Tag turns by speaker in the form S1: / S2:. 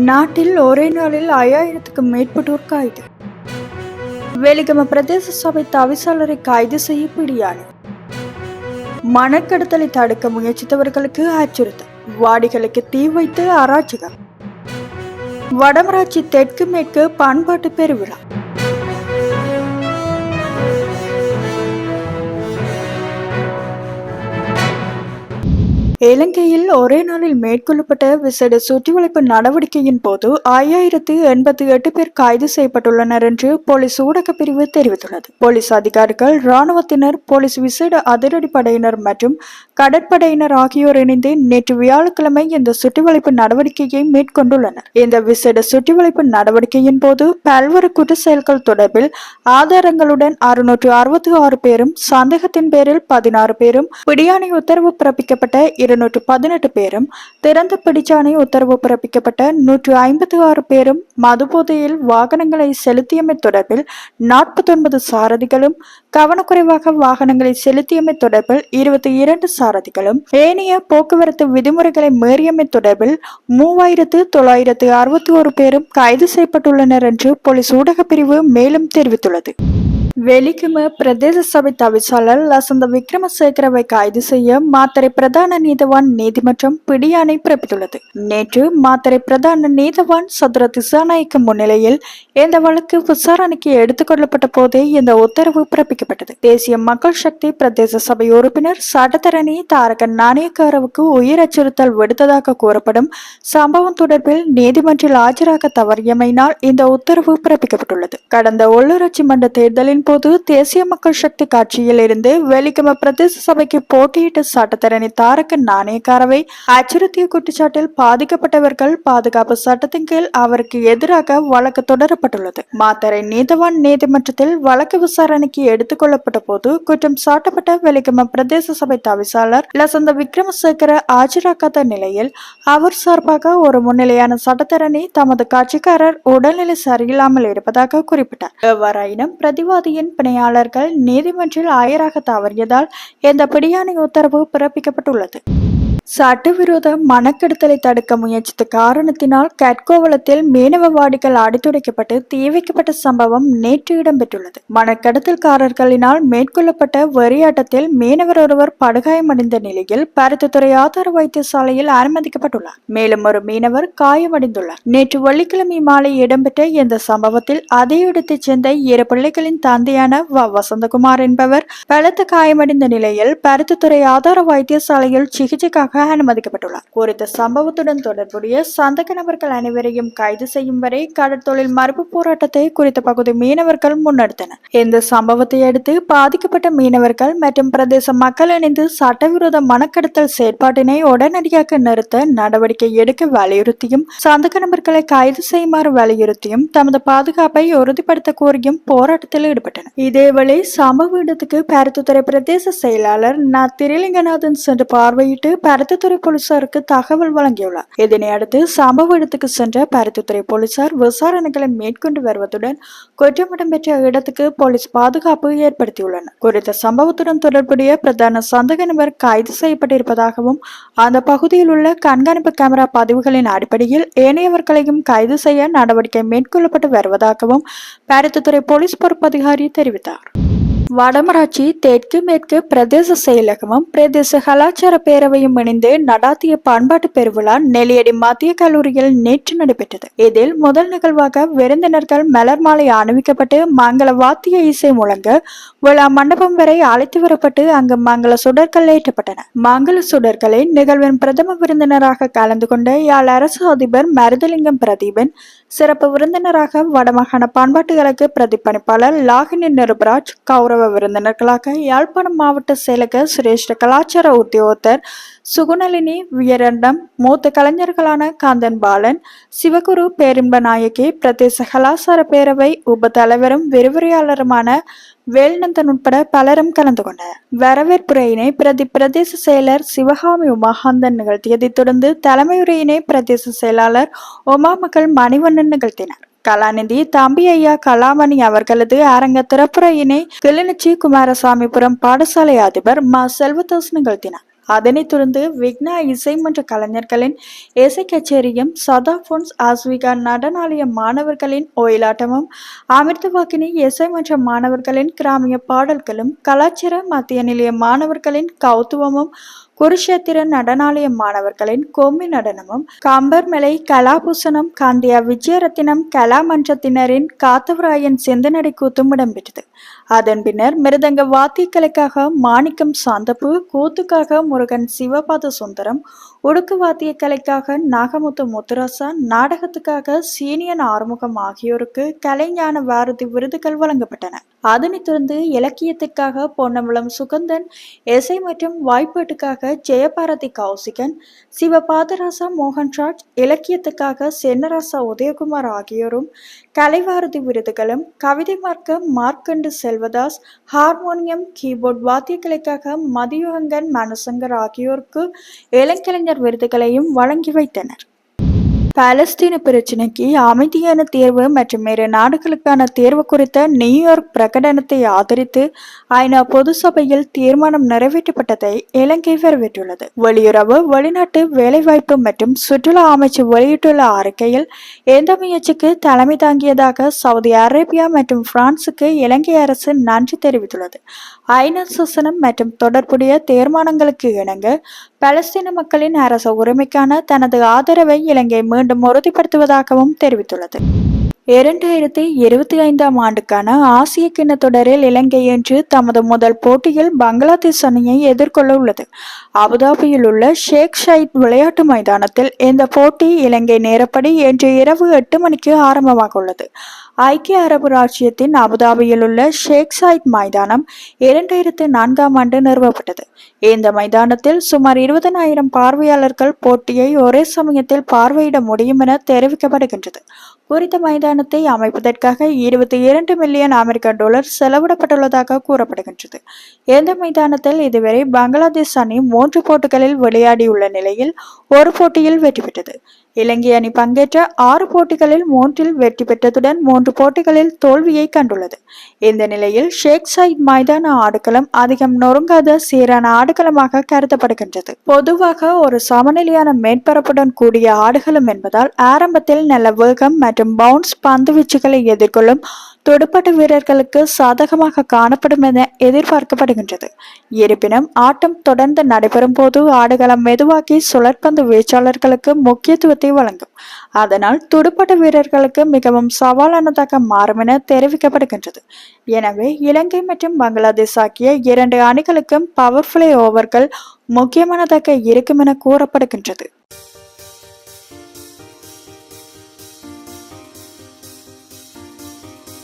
S1: நாட்டில் ஒரே நாளில் 5000க்கும் மேற்பட்டோர் கைது. வெலிகம பிரதேச சபை தவிசாளரை கைது செய்ய பிடியாணை. மணக்கடத்தலை தடுக்க முயற்சித்தவர்களுக்கு அச்சுறுத்தல். வாடிகளுக்கு தீ வைத்து அராஜகம். வடமராட்சி தெற்கு மேற்கு பண்பாட்டு பெருவிழா. இலங்கையில் ஒரே நாளில் மேற்கொள்ளப்பட்ட விசேட சுற்றிவளைப்பு நடவடிக்கையின் போது 5088 பேர் கைது செய்யப்பட்டுள்ளனர் என்று போலீஸ் ஊடக பிரிவு தெரிவித்துள்ளது. போலீஸ் அதிகாரிகள், இராணுவத்தினர், போலீஸ் விசேட அதிரடிப்படையினர் மற்றும் கடற்படையினர் ஆகியோர் இணைந்து நேற்று வியாழக்கிழமை இந்த சுற்றிவளைப்பு நடவடிக்கையை மேற்கொண்டுள்ளனர். இந்த விசேட சுற்றிவளைப்பு நடவடிக்கையின் போது பல்வேறு குற்ற செயல்கள் தொடர்பில் ஆதாரங்களுடன் 666 பேரும், சந்தேகத்தின் பேரில் 16 பேரும், பிடியாணை உத்தரவு பிறப்பிக்கப்பட்ட 218 பேரும், திறந்த பிடிச்சாணை உத்தரவு பிறப்பிக்கப்பட்ட 156 பேரும், மதுபோதையில் வாகனங்களை செலுத்தியமை தொடர்பில் 49 சாரதிகளும், கவனக்குறைவாக வாகனங்களை செலுத்தியமை தொடர்பில் 22 சாரதிகளும், ஏனைய போக்குவரத்து விதிமுறைகளை மீறியமை தொடர்பில் 3961 பேரும் கைது செய்யப்பட்டுள்ளனர் என்று போலீஸ் ஊடக பிரிவு மேலும் தெரிவித்துள்ளது. வெலிகம பிரதேச சபை தவிசாளர் லசந்த விக்ரமசேகரவை கைது செய்ய மாத்தறை பிரதான நீதவான் நீதிமன்றம் பிடியாணை பிறப்பித்துள்ளது. நேற்று மாத்தறை பிரதான நீதவான் சதுர திசாநாயக்க முன்னிலையில் இந்த வழக்கு விசாரணைக்கு எடுத்துக் கொள்ளப்பட்ட போதே இந்த உத்தரவு பிறப்பிக்கப்பட்டது. தேசிய மக்கள் சக்தி பிரதேச சபை உறுப்பினர் சட்டத்தரணி தாரக நாணயக்காரவுக்கு உயிர் அச்சுறுத்தல் விடுத்ததாக கூறப்படும் சம்பவம் தொடர்பில் நீதிமன்றில் ஆஜராக தவறியமையினால் இந்த உத்தரவு பிறப்பிக்கப்பட்டுள்ளது. கடந்த உள்ளூராட்சி மன்ற தேர்தலின் போது தேசிய மக்கள் சக்தி கட்சியில் இருந்து வெலிகம பிரதேச சபைக்கு போட்டியிட்ட சட்டத்தரணி தாரக நாணயக்காரவை அச்சுறுத்திய குற்றச்சாட்டில் பாதிக்கப்பட்டவர்கள் பாதுகாப்பு சட்டத்தின் கீழ் அவருக்கு எதிராக வழக்கு தொடரப்பட்டுள்ளது. மாத்தறை நீதவான் நீதிமன்றத்தில் வழக்கு விசாரணைக்கு எடுத்துக் கொள்ளப்பட்ட போது குற்றம் சாட்டப்பட்ட வெலிகம பிரதேச சபை தவிசாளர் லசந்த விக்ரமசேகர ஆஜராகாத நிலையில் அவர் சார்பாக ஒரு முன்னிலையான சட்டத்தரணி தமது கட்சிக்காரர் உடல்நிலை சரியில்லாமல் இருப்பதாக குறிப்பிட்டார். எவ்வாறாயினும் பிரதிவாதியின் பிணையாளர்கள் நீதிமன்றில் ஆயராக தவறியதால் இந்த பிடியாணை உத்தரவு பிறப்பிக்கப்பட்டுள்ளது. சட்டவிரோத மணக்கெடுத்தலை தடுக்க முயற்சித்த காரணத்தினால் கட்கோவளத்தில் மீனவ வாடிகள் அடித்துடைக்கப்பட்டு தீ வைக்கப்பட்ட சம்பவம் நேற்று இடம்பெற்றுள்ளது. மணக்கடத்தல்காரர்களினால் மேற்கொள்ளப்பட்ட வெறியாட்டத்தில் மீனவர் ஒருவர் படுகாயமடைந்த நிலையில் பருத்தித்துறை ஆதார வைத்தியசாலையில் அனுமதிக்கப்பட்டுள்ளார். மேலும் ஒரு மீனவர் காயமடைந்துள்ளார். நேற்று வெள்ளிக்கிழமை மாலை இடம்பெற்ற இந்த சம்பவத்தில் அதே இடத்தைச் சேர்ந்த 2 பிள்ளைகளின் தந்தையான வசந்தகுமார் என்பவர் பலத்த காயமடைந்த நிலையில் பருத்தித்துறை ஆதார வைத்தியசாலையில் சிகிச்சைக்காக அனுமதிக்கப்பட்டுள்ளார். குறித்த சம்பவத்துடன் தொடர்புடைய சந்தேக நபர்கள் அனைவரையும் கைது செய்யும் வரை கடற்தொழில் மறுப்பு போராட்டத்தை குறித்த பகுதி மீனவர்கள் முன்னெடுத்தனர். இந்த சம்பவத்தை அடுத்து பாதிக்கப்பட்ட மீனவர்கள் மற்றும் பிரதேச மக்கள் இணைந்து சட்டவிரோத மணக்கடத்தல் செயற்பாட்டினை உடனடியாக நிறுத்த நடவடிக்கை எடுக்க வலியுறுத்தியும், சந்தேக நபர்களை கைது செய்யுமாறு வலியுறுத்தியும், தமது பாதுகாப்பை உறுதிப்படுத்த கோரியும் போராட்டத்தில் ஈடுபட்டனர். இதேவேளை சம்பவ இடத்துக்கு பருத்தித்துறை பிரதேச செயலாளர் திரிலிங்கநாதன் சென்று பார்வையிட்டு பருத்தித்துறை போலீசாருக்கு தகவல் வழங்கியுள்ளார். இதனை அடுத்து சம்பவ இடத்துக்கு சென்ற பருத்தித்துறை போலீசார் விசாரணைகளை மேற்கொண்டு வருவதுடன் குற்றம் இடம்பெற்ற இடத்துக்கு போலீஸ் பாதுகாப்பு ஏற்படுத்தியுள்ளனர். குறித்த சம்பவத்துடன் தொடர்புடைய பிரதான சந்தேக நபர் கைது செய்யப்பட்டிருப்பதாகவும், அந்த பகுதியில் உள்ள கண்காணிப்பு கேமரா பதிவுகளின் அடிப்படையில் ஏனையவர்களையும் கைது செய்ய நடவடிக்கை மேற்கொள்ளப்பட்டு வருவதாகவும் பருத்தித்துறை போலீஸ் பொறுப்பதிகாரி தெரிவித்தார். வடமராட்சி தெற்கு மேற்கு பிரதேச செயலகமும் பிரதேச கலாச்சார பேரவையும் இணைந்து நடாத்திய பண்பாட்டு பெருவிழா நெல்லியடி மத்திய கல்லூரியில் நேற்று நடைபெற்றது. இதில் முதல் நிகழ்வாக விருந்தினர்கள் மலர் மாலை அணிவிக்கப்பட்டு மங்கள வாத்திய இசை முழங்க விழா மண்டபம் வரை அழைத்து வரப்பட்டு அங்கு மங்கள சுடர்கள் ஏற்றப்பட்டன. மங்கள சுடர்களை நிகழ்வின் பிரதம விருந்தினராக கலந்து கொண்ட யாழ் அரசு அதிபர் மருதலிங்கம் பிரதீபன், சிறப்பு விருந்தினராக வடமாகாண பண்பாட்டு இலக்கு பிரதிபலிப்பாளர் லாகினி நிருபராஜ், கௌரவ விருந்தினர்களாக யாழ்ப்பாணம் மாவட்ட செயலக சிரேஷ்ட கலாச்சார உத்தியோகத்தர் சுகுணலினி வியரண்டம், மூத்த கலைஞர்களான காந்தன் பாலன், சிவகுரு பேரின்ப நாயகி, பிரதேச கலாச்சார பேரவை உப தலைவரும் விரிவுரையாளருமான வேல்நந்தன் உட்பட பலரும் கலந்து கொண்டனர். வரவேற்புரையினை பிரதேச செயலர் சிவகாமி உமாகாந்தன் நிகழ்த்தியதைத் தொடர்ந்து தலைமையுரையினை பிரதேச செயலாளர் உமாமகள் மணிவண்ணன் நிகழ்த்தினார். கலாநிதி தம்பி ஐயா கலாமணி அவர்களது அரங்க திறப்புரையினை கிளிநொச்சி குமாரசாமிபுரம் பாடசாலை அதிபர் மா செல்வதாஸ் நிகழ்த்தினார். அதனைத் தொடர்ந்து விக்னா இசைமன்ற கலைஞர்களின் இசை கச்சேரியும், சதாபோன்ஸ் ஆஸ்விகா நடனாலய மாணவர்களின் ஒயிலாட்டமும், அமிர்தவாகினி இசைமன்ற மாணவர்களின் கிராமிய பாடல்களும், கலாச்சார மத்திய நிலைய மாணவர்களின் கௌத்துவமும், குருஷேத்திர நடனாலய மாணவர்களின் கொம்மி நடனமும், கம்பர்மலை கலாபூசணம், காந்தியா விஜயரத்தினம் கலாமன்றத்தினரின் காத்தவராயன் செந்தநடை கூத்தும் இடம்பெற்றது. அதன் பின்னர் மிருதங்க வாத்தியக்கலைக்காக மாணிக்கம் சாந்தப்பு, கூத்துக்காக முருகன் சிவபாத சுந்தரம், உடுக்கு வாத்திய கலைக்காக நாகமுத்து முத்துராசா, நாடகத்துக்காக சீனியன் ஆறுமுகம் ஆகியோருக்கு கலைஞான பாரதி விருதுகள் வழங்கப்பட்டன. அதனைத் தொடர்ந்து இலக்கியத்திற்காக பொன்னம்பலம் சுகந்தன், இசை மற்றும் வாய்ப்பாட்டுக்காக ஜெயபாரதி கௌசிகன், சிவபாதராசா மோகன்ராஜ், இலக்கியத்துக்காக சென்னராசா உதயகுமார் ஆகியோரும் கலைவாரதி விருதுகளும், கவிதை மார்க்க மார்க்கண்டு செல்வதாஸ், ஹார்மோனியம் கீபோர்ட் வாத்தியக்கலைக்காக மதியுகங்கன் மனுசங்கர் ஆகியோருக்கு இளங்கலைஞர் விருதுகளையும் வழங்கி வைத்தனர். பாலஸ்தீன பிரச்சினைக்கு அமைதியான தேர்வு மற்றும் இரு நாடுகளுக்கான தேர்வு குறித்த நியூயார்க் பிரகடனத்தை ஆதரித்து ஐநா பொது சபையில் தீர்மானம் நிறைவேற்றப்பட்டதை இலங்கை வரவேற்றுள்ளது. வெளியுறவு, வெளிநாட்டு வேலைவாய்ப்பு மற்றும் சுற்றுலா அமைச்சு வெளியிட்டுள்ள அறிக்கையில், இந்த முயற்சிக்கு தலைமை தாங்கியதாக சவுதி அரேபியா மற்றும் பிரான்சுக்கு இலங்கை அரசு நன்றி தெரிவித்துள்ளது. ஐநா சாசனம் மற்றும் தொடர்புடைய தீர்மானங்களுக்கு இணங்க பாலஸ்தீன மக்களின் அரச உரிமைக்கான தனது ஆதரவை இலங்கை மீண்டும் உறுதிப்படுத்துவதாகவும் தெரிவித்துள்ளது. 2025 ஆண்டுக்கான ஆசிய கிண்ண தொடரில் இலங்கை இன்று தமது முதல் போட்டியில் பங்களாதேஷ் அணியை எதிர்கொள்ள உள்ளது. அபுதாபியில் உள்ள ஷேக் ஷாயித் விளையாட்டு மைதானத்தில் இந்த போட்டி இலங்கை நேரப்படி இன்று இரவு 8 மணிக்கு ஆரம்பமாக உள்ளது. ஐக்கிய அரபு ராச்சியத்தின் அபுதாபியில் உள்ள ஷேக் சாயித் மைதானம் 2004 ஆண்டு நிறுவப்பட்டது. இந்த மைதானத்தில் சுமார் 20,000 பார்வையாளர்கள் போட்டியை ஒரே சமயத்தில் பார்வையிட முடியும் என தெரிவிக்கப்படுகின்றது. குறித்த மைதானத்தை அமைப்பதற்காக 22 மில்லியன் அமெரிக்க டாலர் செலவிடப்பட்டுள்ளதாக கூறப்படுகின்றது. இந்த மைதானத்தில் இதுவரை பங்களாதேஷ் அணி 3 போட்டிகளில் விளையாடியுள்ள நிலையில் ஒரு போட்டியில் வெற்றி பெற்றது. இலங்கை அணி பங்கேற்ற 6 போட்டிகளில் 3இல் வெற்றி பெற்றதுடன் 3 போட்டிகளில் தோல்வியை கண்டுள்ளது. இந்த நிலையில் ஷேக் சாயித் மைதான ஆடுகளம் அதிகம் நொறுங்காத சீரான ஆடுகளமாக கருதப்படுகின்றது. பொதுவாக ஒரு சமநிலையான மேற்பரப்புடன் கூடிய ஆடுகளம் என்பதால் ஆரம்பத்தில் நல்ல வேகம் மற்றும் பவுன்ஸ் பந்து வீச்சுகளை எதிர்கொள்ளும் துடுப்பாட்ட வீரர்களுக்கு சாதகமாக காணப்படும் என எதிர்பார்க்கப்படுகின்றது. இருப்பினும் ஆட்டம் தொடர்ந்து நடைபெறும் போது ஆடுகளம் மெதுவாக்கி சுழற்பந்து வீச்சாளர்களுக்கு முக்கியத்துவத்தை வழங்கும். அதனால் துடுப்பாட்ட வீரர்களுக்கு மிகவும் சவாலானதாக மாறும் என தெரிவிக்கப்படுகின்றது. எனவே இலங்கை மற்றும் பங்களாதேஷ் ஆகிய 2 அணிகளுக்கும் பவர் பிளே ஓவர்கள் முக்கியமானதாக இருக்கும் என கூறப்படுகின்றது.